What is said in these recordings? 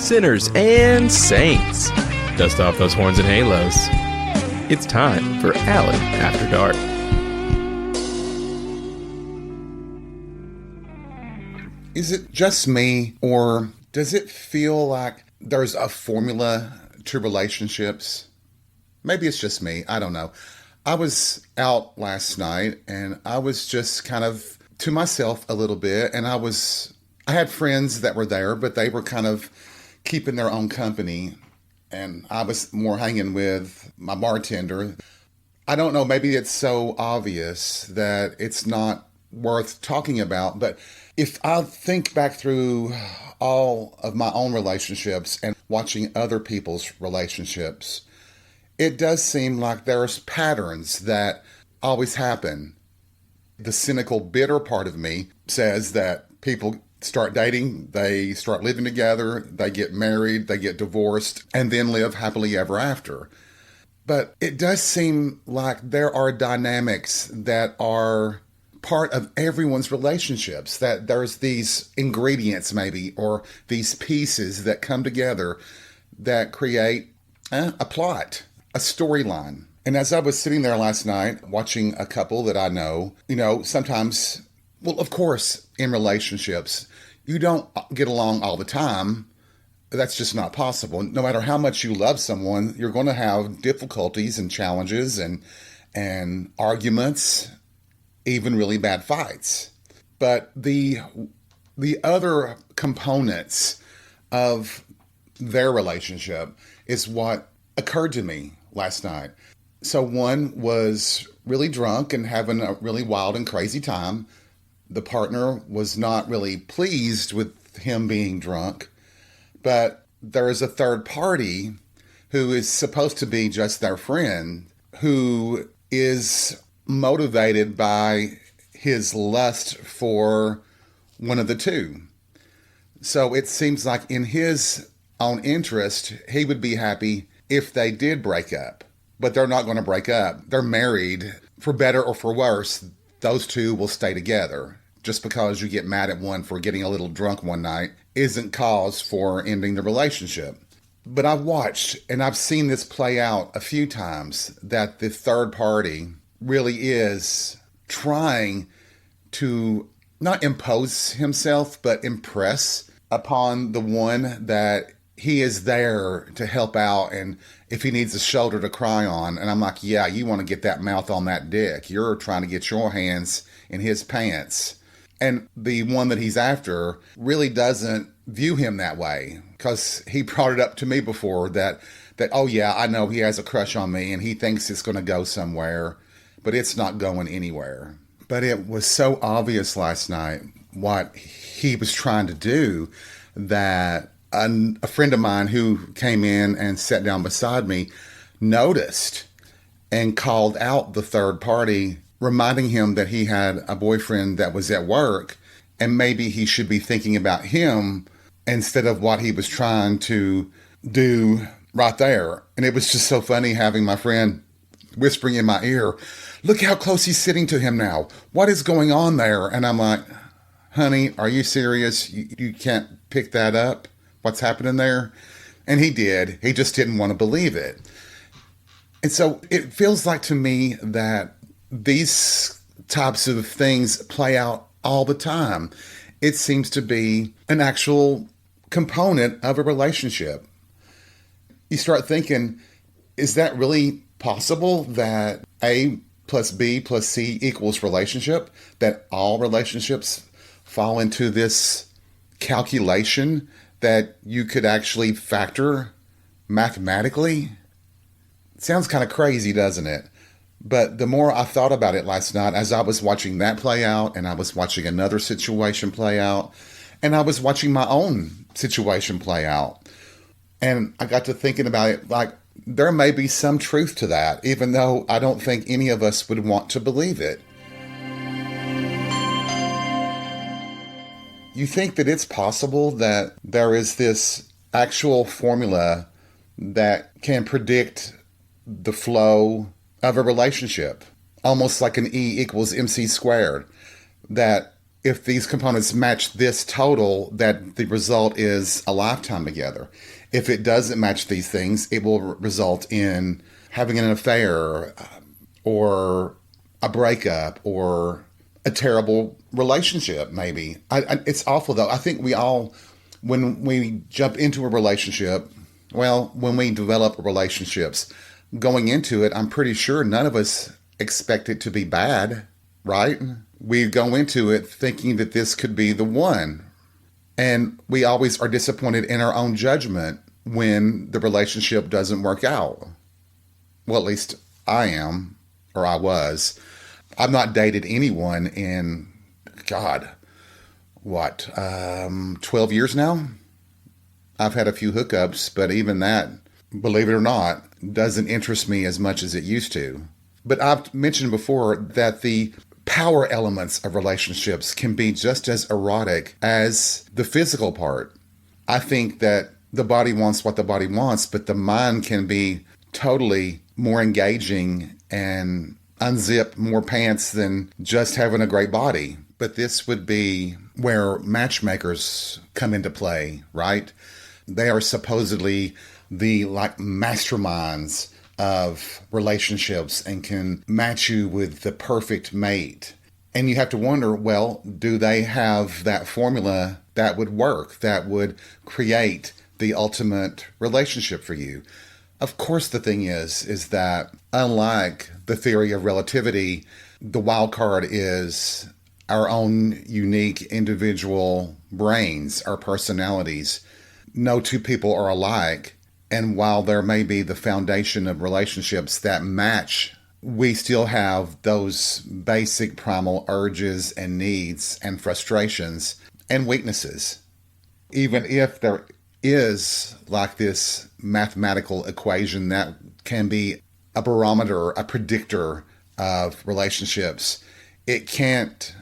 sinners, and saints. Dust off those horns and halos. It's time for Alley After Dark. Is it just me, or does it feel like there's a formula to relationships? Maybe it's just me. I don't know. I was out last night and I was just kind of to myself a little bit, and I had friends that were there, but they were kind of keeping their own company, and I was more hanging with my bartender. I don't know, maybe it's so obvious that it's not worth talking about, but if I think back through all of my own relationships and watching other people's relationships, it does seem like there's patterns that always happen. The cynical, bitter part of me says that people start dating, they start living together, they get married, they get divorced, and then live happily ever after. But it does seem like there are dynamics that are part of everyone's relationships, that there's these ingredients maybe, or these pieces that come together that create a plot, a storyline. And as I was sitting there last night watching a couple that I know, sometimes, well, of course, in relationships, you don't get along all the time. That's just not possible. No matter how much you love someone, you're going to have difficulties and challenges and arguments, even really bad fights. But the other components of their relationship is what occurred to me last night. So one was really drunk and having a really wild and crazy time. The partner was not really pleased with him being drunk, but there is a third party who is supposed to be just their friend, who is motivated by his lust for one of the two. So it seems like in his own interest, he would be happy if they did break up. But they're not going to break up. They're married. For better or for worse, those two will stay together. Just because you get mad at one for getting a little drunk one night isn't cause for ending the relationship. But I've watched and I've seen this play out a few times, that the third party really is trying to not impose himself, but impress upon the one that he is there to help out, and if he needs a shoulder to cry on. And I'm like, yeah, you want to get that mouth on that dick. You're trying to get your hands in his pants. And the one that he's after really doesn't view him that way, because he brought it up to me before that, oh yeah, I know he has a crush on me and he thinks it's going to go somewhere, but it's not going anywhere. But it was so obvious last night what he was trying to do that a friend of mine who came in and sat down beside me noticed and called out the third party, reminding him that he had a boyfriend that was at work and maybe he should be thinking about him instead of what he was trying to do right there. And it was just so funny having my friend whispering in my ear, look how close he's sitting to him now. What is going on there? And I'm like, honey, are you serious? You can't pick that up? What's happening there? And he did. He just didn't want to believe it. And so it feels like to me that these types of things play out all the time. It seems to be an actual component of a relationship. You start thinking, is that really possible, that A plus B plus C equals relationship? That all relationships fall into this calculation that you could actually factor mathematically? It sounds kind of crazy, doesn't it? But the more I thought about it last night, as I was watching that play out, and I was watching another situation play out, and I was watching my own situation play out, and I got to thinking about it, like, there may be some truth to that, even though I don't think any of us would want to believe it. You think that it's possible that there is this actual formula that can predict the flow of a relationship, almost like an E equals MC squared, that if these components match this total, that the result is a lifetime together. If it doesn't match these things, it will result in having an affair or a breakup or a terrible relationship, maybe. It's awful, though. I think we all, when we jump into a relationship, well, when we develop relationships, going into it, I'm pretty sure none of us expect it to be bad, right? We go into it thinking that this could be the one. And we always are disappointed in our own judgment when the relationship doesn't work out. Well, at least I am, or I was. I've not dated anyone in, God, 12 years now? I've had a few hookups, but even that, believe it or not, doesn't interest me as much as it used to. But I've mentioned before that the power elements of relationships can be just as erotic as the physical part. I think that the body wants what the body wants, but the mind can be totally more engaging and unzip more pants than just having a great body. But this would be where matchmakers come into play, right? They are supposedly the masterminds of relationships and can match you with the perfect mate. And you have to wonder, well, do they have that formula that would work, that would create the ultimate relationship for you? Of course, the thing is that unlike the theory of relativity, the wild card is our own unique individual brains, our personalities. No two people are alike. And while there may be the foundation of relationships that match, we still have those basic primal urges and needs and frustrations and weaknesses. Even if there is like this mathematical equation that can be a barometer, a predictor of relationships, it can't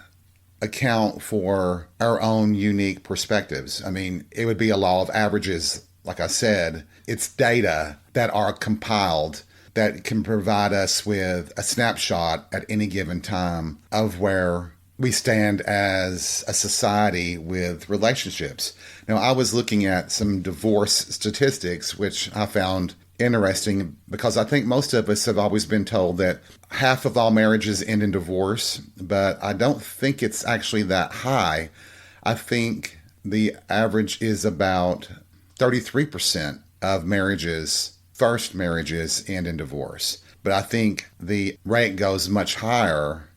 account for our own unique perspectives. I mean, it would be a law of averages, like I said. It's data that are compiled that can provide us with a snapshot at any given time of where we stand as a society with relationships. Now, I was looking at some divorce statistics, which I found interesting because I think most of us have always been told that half of all marriages end in divorce, but I don't think it's actually that high. I think the average is about 33% of marriages, first marriages, end in divorce. But I think the rate goes much higher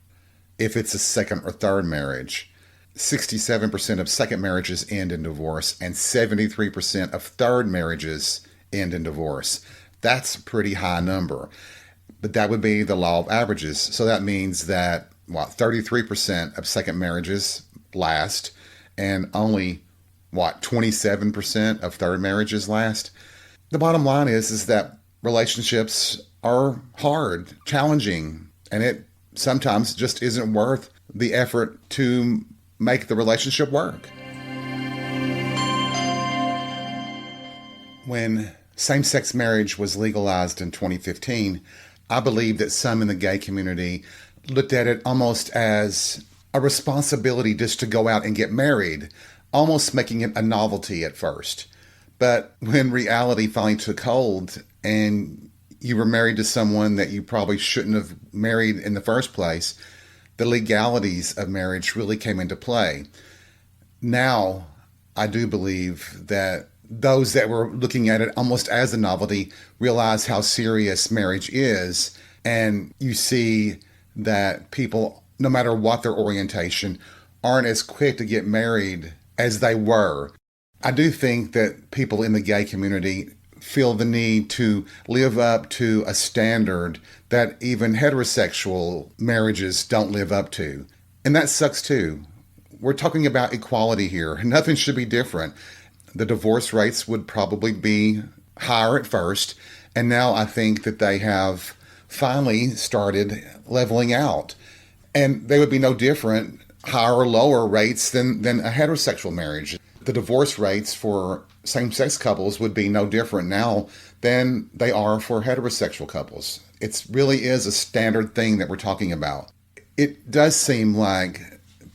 if it's a second or third marriage. 67% of second marriages end in divorce, and 73% of third marriages end in divorce. That's a pretty high number. But that would be the law of averages. So that means that, 33% of second marriages last, and only, 27% of third marriages last. The bottom line is that relationships are hard, challenging, and it sometimes just isn't worth the effort to make the relationship work. When same-sex marriage was legalized in 2015, I believe that some in the gay community looked at it almost as a responsibility just to go out and get married, almost making it a novelty at first. But when reality finally took hold and you were married to someone that you probably shouldn't have married in the first place, the legalities of marriage really came into play. Now, I do believe that those that were looking at it almost as a novelty realize how serious marriage is. And you see that people, no matter what their orientation, aren't as quick to get married as they were. I do think that people in the gay community feel the need to live up to a standard that even heterosexual marriages don't live up to. And that sucks too. We're talking about equality here. Nothing should be different. The divorce rates would probably be higher at first, and now I think that they have finally started leveling out. And they would be no different, higher or lower rates than a heterosexual marriage. The divorce rates for same-sex couples would be no different now than they are for heterosexual couples. It really is a standard thing that we're talking about. It does seem like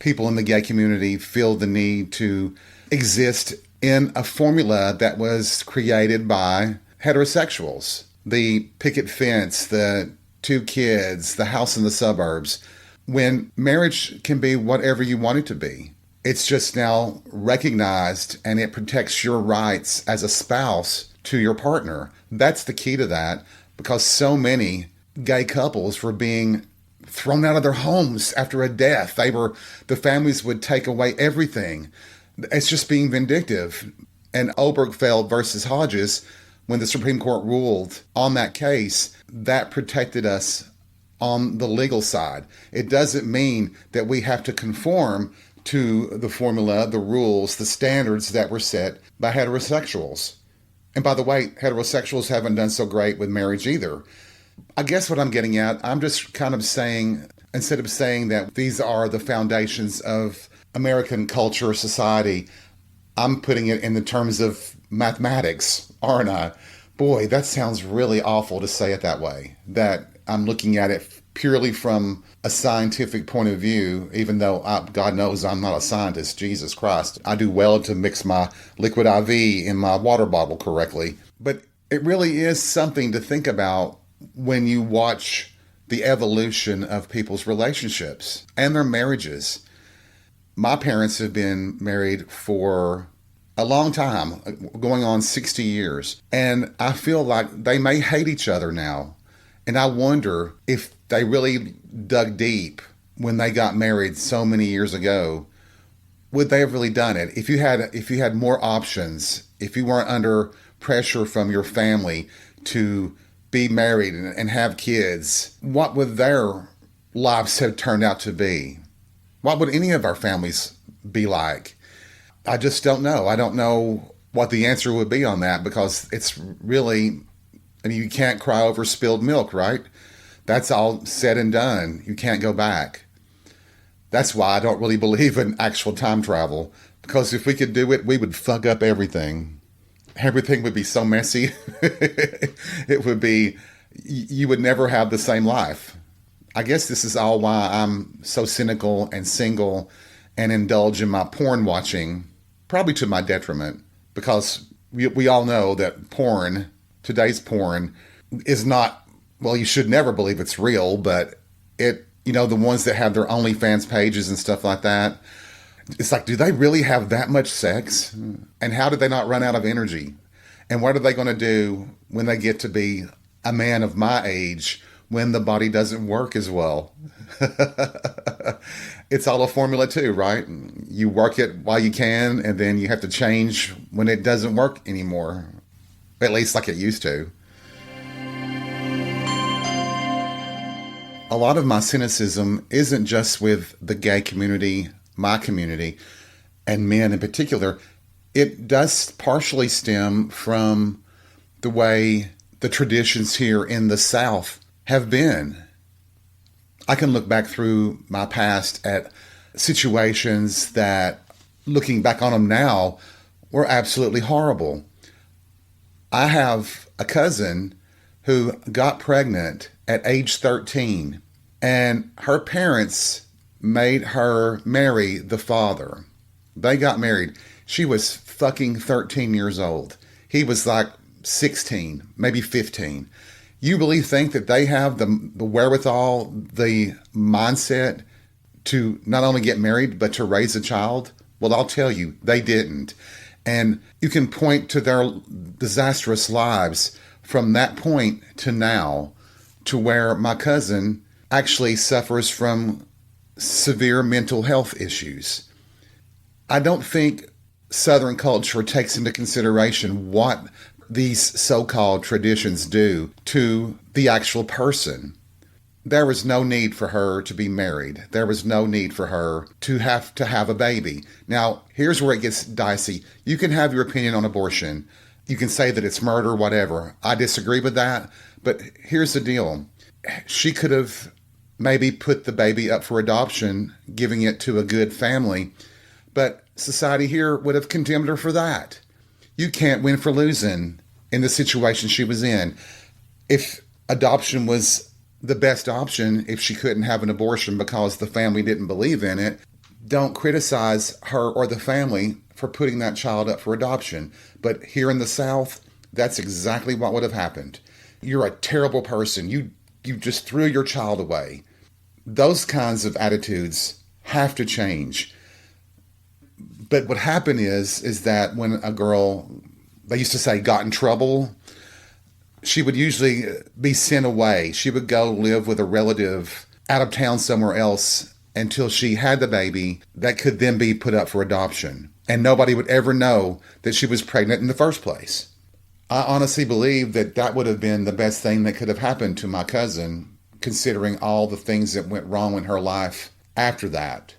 people in the gay community feel the need to exist in a formula that was created by heterosexuals. The picket fence, the 2 kids, the house in the suburbs, when marriage can be whatever you want it to be. It's just now recognized, and it protects your rights as a spouse to your partner. That's the key to that, because so many gay couples were being thrown out of their homes after a death. The families would take away everything. It's just being vindictive. And Obergefell versus Hodges, when the Supreme Court ruled on that case, that protected us on the legal side. It doesn't mean that we have to conform to the formula, the rules, the standards that were set by heterosexuals. And by the way, heterosexuals haven't done so great with marriage either. I guess what I'm getting at, I'm just kind of saying, instead of saying that these are the foundations of American culture, society, I'm putting it in the terms of mathematics, aren't I? Boy, that sounds really awful to say it that way, that I'm looking at it purely from a scientific point of view, even though God knows I'm not a scientist, Jesus Christ. I do well to mix my liquid IV in my water bottle correctly. But it really is something to think about when you watch the evolution of people's relationships and their marriages. My parents have been married for a long time, going on 60 years. And I feel like they may hate each other now. And I wonder if they really dug deep when they got married so many years ago, would they have really done it? If you had more options, if you weren't under pressure from your family to be married and have kids, what would their lives have turned out to be? What would any of our families be like? I just don't know. I don't know what the answer would be on that, because it's really, and you can't cry over spilled milk, right? That's all said and done. You can't go back. That's why I don't really believe in actual time travel, because if we could do it, we would fuck up everything. Everything would be so messy. It would be, you would never have the same life. I guess this is all why I'm so cynical and single and indulge in my porn watching, probably to my detriment, because we all know that porn, today's porn, is not, well, you should never believe it's real, but it, the ones that have their OnlyFans pages and stuff like that, it's like, do they really have that much sex? And how did they not run out of energy? And what are they going to do when they get to be a man of my age, when the body doesn't work as well? It's all a formula too, right? You work it while you can, and then you have to change when it doesn't work anymore. At least like it used to. A lot of my cynicism isn't just with the gay community, my community, and men in particular. It does partially stem from the way the traditions here in the South have been. I can look back through my past at situations that, looking back on them now, were absolutely horrible. I have a cousin who got pregnant at age 13, and her parents made her marry the father. They got married. She was fucking 13 years old. He was like 16, maybe 15. You really think that they have the wherewithal, the mindset to not only get married, but to raise a child? Well, I'll tell you, they didn't. And you can point to their disastrous lives from that point to now, to where my cousin actually suffers from severe mental health issues. I don't think Southern culture takes into consideration what these so-called traditions do to the actual person. There was no need for her to be married. There was no need for her to have a baby. Now, here's where it gets dicey. You can have your opinion on abortion. You can say that it's murder, whatever. I disagree with that. But here's the deal. She could have maybe put the baby up for adoption, giving it to a good family. But society here would have condemned her for that. You can't win for losing in the situation she was in. If adoption was the best option, if she couldn't have an abortion because the family didn't believe in it, don't criticize her or the family for putting that child up for adoption. But here in the South, that's exactly what would have happened. You're a terrible person. You just threw your child away. Those kinds of attitudes have to change. But what happened is that when a girl, they used to say, got in trouble, she would usually be sent away. She would go live with a relative out of town somewhere else until she had the baby that could then be put up for adoption. And nobody would ever know that she was pregnant in the first place. I honestly believe that that would have been the best thing that could have happened to my cousin, considering all the things that went wrong in her life after that.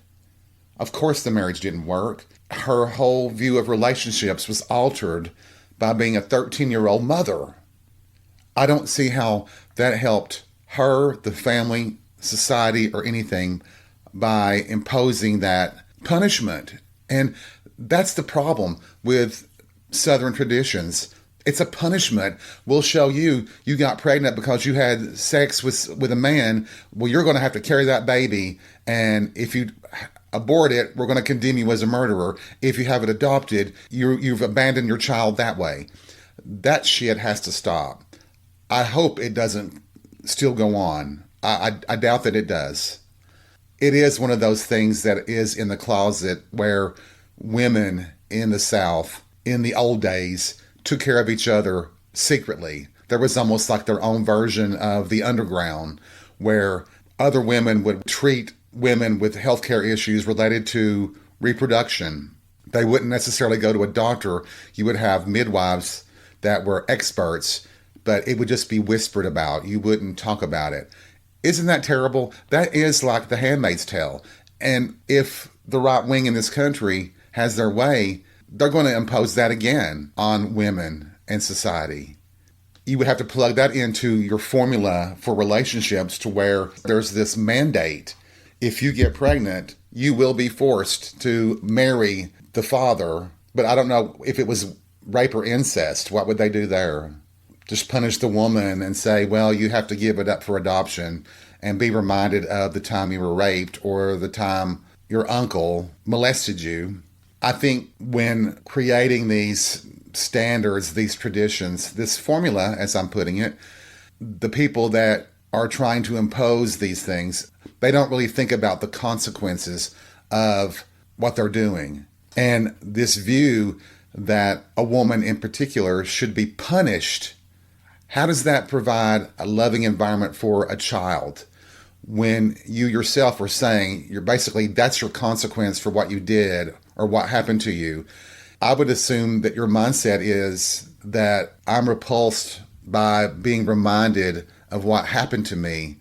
Of course, the marriage didn't work. Her whole view of relationships was altered by being a 13-year-old mother. I don't see how that helped her, the family, society, or anything by imposing that punishment. And that's the problem with Southern traditions. It's a punishment. We'll show you got pregnant because you had sex with a man. Well, you're going to have to carry that baby. And if you abort it, we're going to condemn you as a murderer. If you have it adopted, you've abandoned your child that way. That shit has to stop. I hope it doesn't still go on. I doubt that it does. It is one of those things that is in the closet where women in the South in the old days took care of each other secretly. There was almost like their own version of the underground where other women would treat women with healthcare issues related to reproduction. They wouldn't necessarily go to a doctor. You would have midwives that were experts, but it would just be whispered about. You wouldn't talk about it. Isn't that terrible? That is like The Handmaid's Tale. And if the right wing in this country has their way, they're going to impose that again on women and society. You would have to plug that into your formula for relationships to where there's this mandate. If you get pregnant, you will be forced to marry the father. But I don't know if it was rape or incest. What would they do there? Just punish the woman and say, well, you have to give it up for adoption and be reminded of the time you were raped or the time your uncle molested you. I think when creating these standards, these traditions, this formula, as I'm putting it, the people that are trying to impose these things, they don't really think about the consequences of what they're doing. And this view that a woman in particular should be punished, how does that provide a loving environment for a child when you yourself are saying that's your consequence for what you did or what happened to you? I would assume that your mindset is that I'm repulsed by being reminded of what happened to me.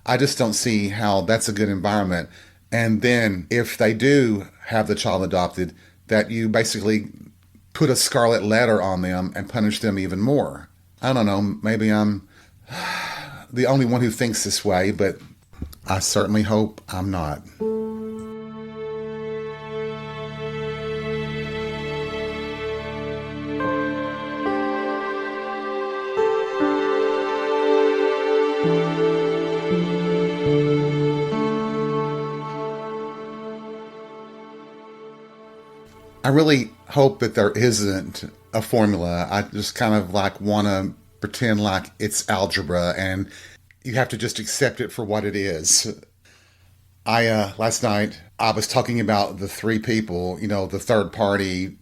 I just don't see how that's a good environment. And then if they do have the child adopted, that you basically put a scarlet letter on them and punish them even more. I don't know, maybe I'm the only one who thinks this way, but I certainly hope I'm not. I really hope that there isn't a formula. I just kind of want to pretend like it's algebra and you have to just accept it for what it is. Last night, I was talking about the three people, the third party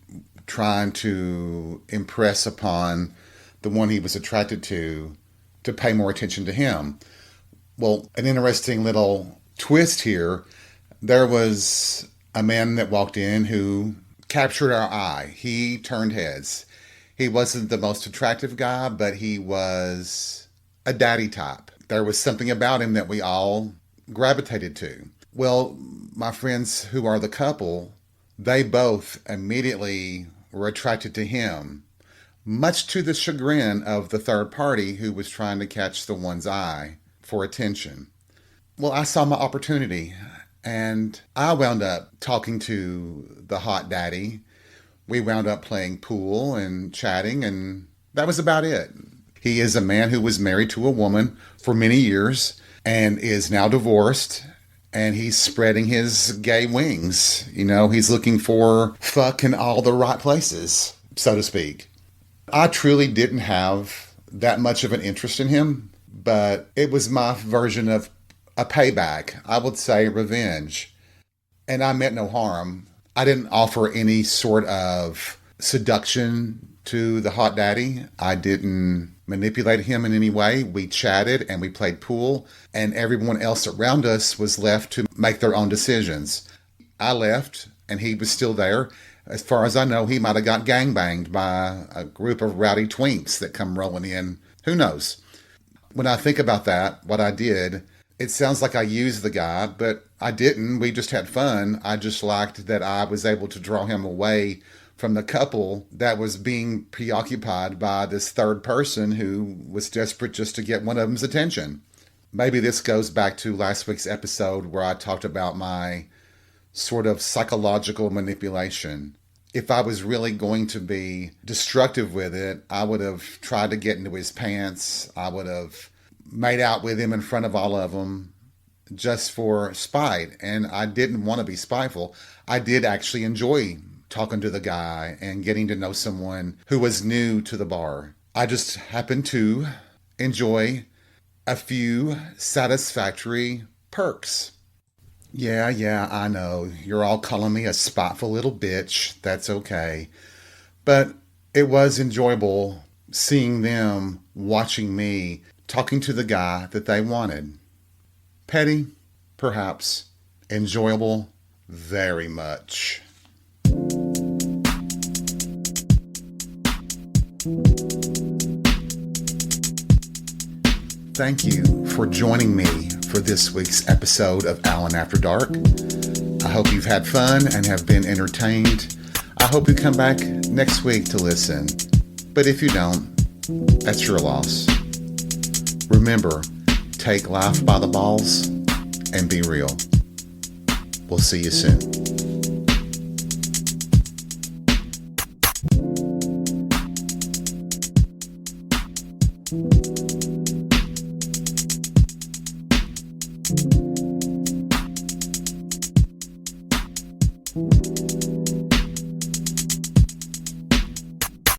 trying to impress upon the one he was attracted to pay more attention to him. Well, an interesting little twist here. There was a man that walked in who captured our eye. He turned heads. He wasn't the most attractive guy, but he was a daddy type. There was something about him that we all gravitated to. Well, my friends who are the couple, they both immediately were attracted to him, much to the chagrin of the third party who was trying to catch the one's eye for attention. Well, I saw my opportunity. And I wound up talking to the hot daddy. We wound up playing pool and chatting, and that was about it. He is a man who was married to a woman for many years and is now divorced and he's spreading his gay wings. You know, he's looking for fuck in all the right places, so to speak. I truly didn't have that much of an interest in him, but it was my version of a payback. I would say revenge. And I meant no harm. I didn't offer any sort of seduction to the hot daddy. I didn't manipulate him in any way. We chatted and we played pool, and everyone else around us was left to make their own decisions. I left and he was still there. As far as I know, he might have got gangbanged by a group of rowdy twinks that come rolling in. Who knows? When I think about that, what I did, it sounds like I used the guy, but I didn't. We just had fun. I just liked that I was able to draw him away from the couple that was being preoccupied by this third person who was desperate just to get one of them's attention. Maybe this goes back to last week's episode where I talked about my sort of psychological manipulation. If I was really going to be destructive with it, I would have tried to get into his pants. I would have made out with him in front of all of them just for spite. And I didn't want to be spiteful. I did actually enjoy talking to the guy and getting to know someone who was new to the bar. I just happened to enjoy a few satisfactory perks. Yeah, I know. You're all calling me a spiteful little bitch. That's okay. But it was enjoyable seeing them watching me talking to the guy that they wanted. Petty? Perhaps. Enjoyable? Very much. Thank you for joining me for this week's episode of Alan After Dark. I hope you've had fun and have been entertained. I hope you come back next week to listen. But if you don't, that's your loss. Remember, take life by the balls and be real. We'll see you soon.